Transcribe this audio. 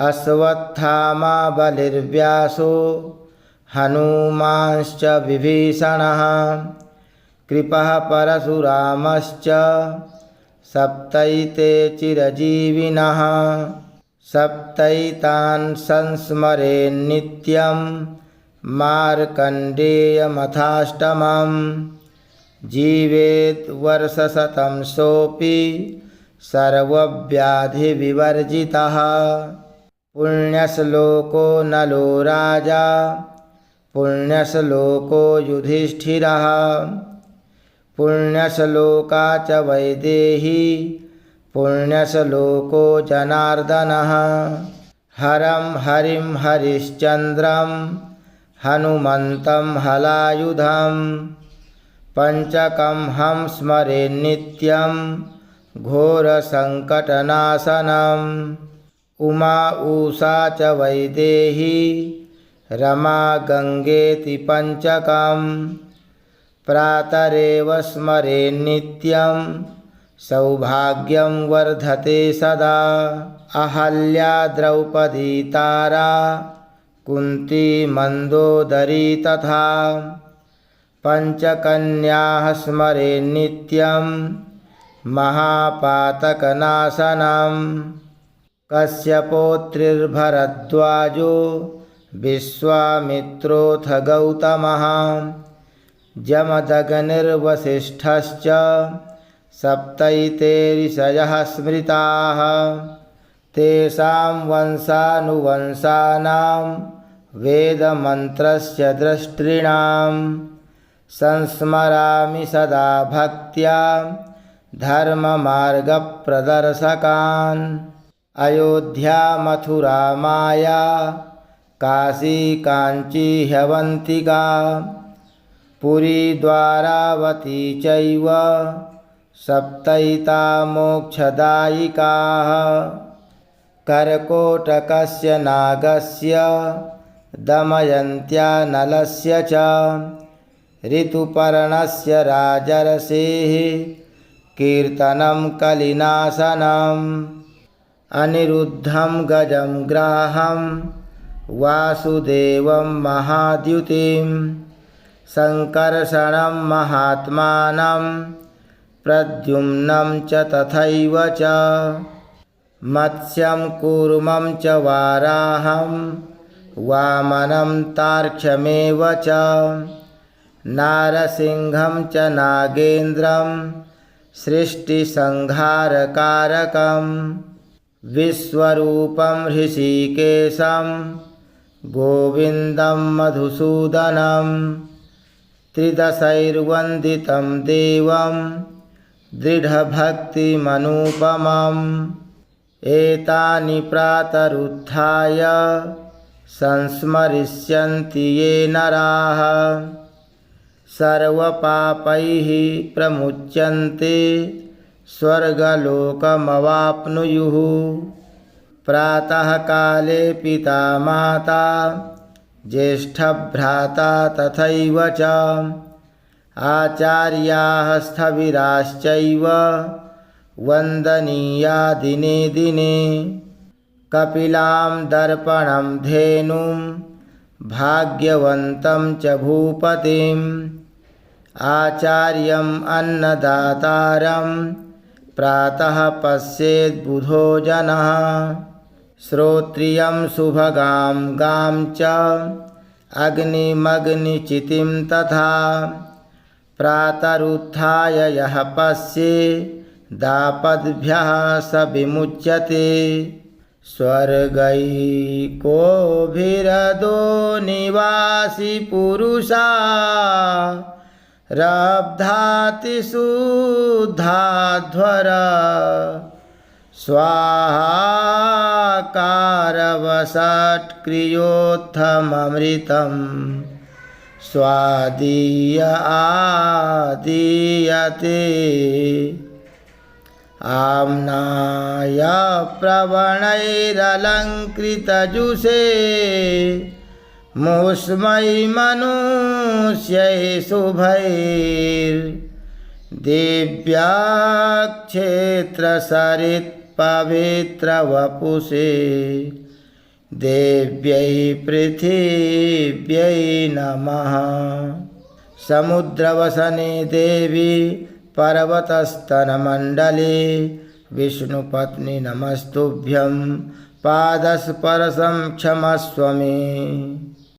अश्वत्थामा बलिर्व्यासो हनूमांश्च विभीषणः कृपः परशुरामश्च सप्तैते चिरजीविनः सप्तैतान् संस्मरेन्नित्यं मार्कण्डेयमथाष्टमं जीवेत् वर्षशतं सोऽपि सर्वव्याधिविवर्जितः पुण्यश्लोको नलो राजा पुण्यश्लोको युधिष्ठिरः पुण्यश्लोका च वैदेही पुण्यश्लोको जनार्दनः हरं हरिं हरिश्चन्द्रं हनुमन्तं हलायुधं पञ्चकं हं स्मरेन्नित्यं घोरसङ्कटनाशनम् उमा उषा च वैदेही रमा गङ्गेति पञ्चकम् प्रातरेव स्मरेन्नित्यं सौभाग्यं वर्धते सदा अहल्या द्रौपदी तारा कुन्ती मन्दोदरी तथा पञ्चकन्याः स्मरेन्नित्यं महापातकनाशनम् कश्यपोत्रिर्भरद्वाजो विश्वामित्रोऽथ गौतमः जमदग्निर्वसिष्ठश्च सप्तैते ऋषयः स्मृताः तेषां वंशानुवंशानां वेदमन्त्रस्य द्रष्टॄणां संस्मरामि सदा भक्त्या धर्ममार्गप्रदर्शकान् अयोध्या मथुरा माया काशी काञ्ची ह्यवन्तिका पुरी द्वारावती चैव सप्तैता मोक्षदायिकाः कर्कोटकस्य नागस्य दमयन्त्या नलस्य च ऋतुपर्णस्य राजर्षेः कीर्तनं कलिनाशनम् अनिरुद्धं गजं ग्राहं वासुदेवं महाद्युतिं सङ्कर्षणं महात्मानं प्रद्युम्नं च तथैव च मत्स्यं कूर्मं च वाराहं वामनं तार्क्ष्यमेव च नारसिंहं च नागेन्द्रं सृष्टिसंहारकारकं विश्वरूपं ऋषिकेशं गोविन्दं मधुसूदनं त्रिदशैर्वन्दितं देवं दृढभक्तिमनुपमम् एतानि प्रातरुत्थाय संस्मरिष्यन्ति ये नराः सर्वपापैः प्रमुच्यन्ते स्वर्गलोकमवाप्नुयुः प्रातःकाले पिता माता ज्येष्ठभ्राता तथैव च आचार्याः स्थविराश्चैव वन्दनीया दिने दिने कपिलां दर्पणं धेनुं भाग्यवन्तं च भूपतिम् आचार्यम् अन्नदातारं प्रातः पश्येद्बुधो जनः श्रोत्रियं सुभगां गां च अग्निमग्निचितिं तथा प्रातरुत्थाय यः पश्ये दापद्भ्यः स विमुच्यते स्वर्गैकोभिरदो निवासी पुरुषा रब्धातिशुद्धाध्वर स्वाहाकारवषट्क्रियोत्थममृतं स्वादीय आदीयते आम्नाय प्रवणैरलङ्कृतजुषे मुष्मै मनुष्यै शुभैर्दिव्याक्षेत्रसरित्पवित्रवपुषे देव्यै पृथिव्यै नमः। समुद्रवसने देवी पर्वतस्तनमण्डले विष्णुपत्नि नमस्तुभ्यं पादस्पर्शं क्षमस्व मे।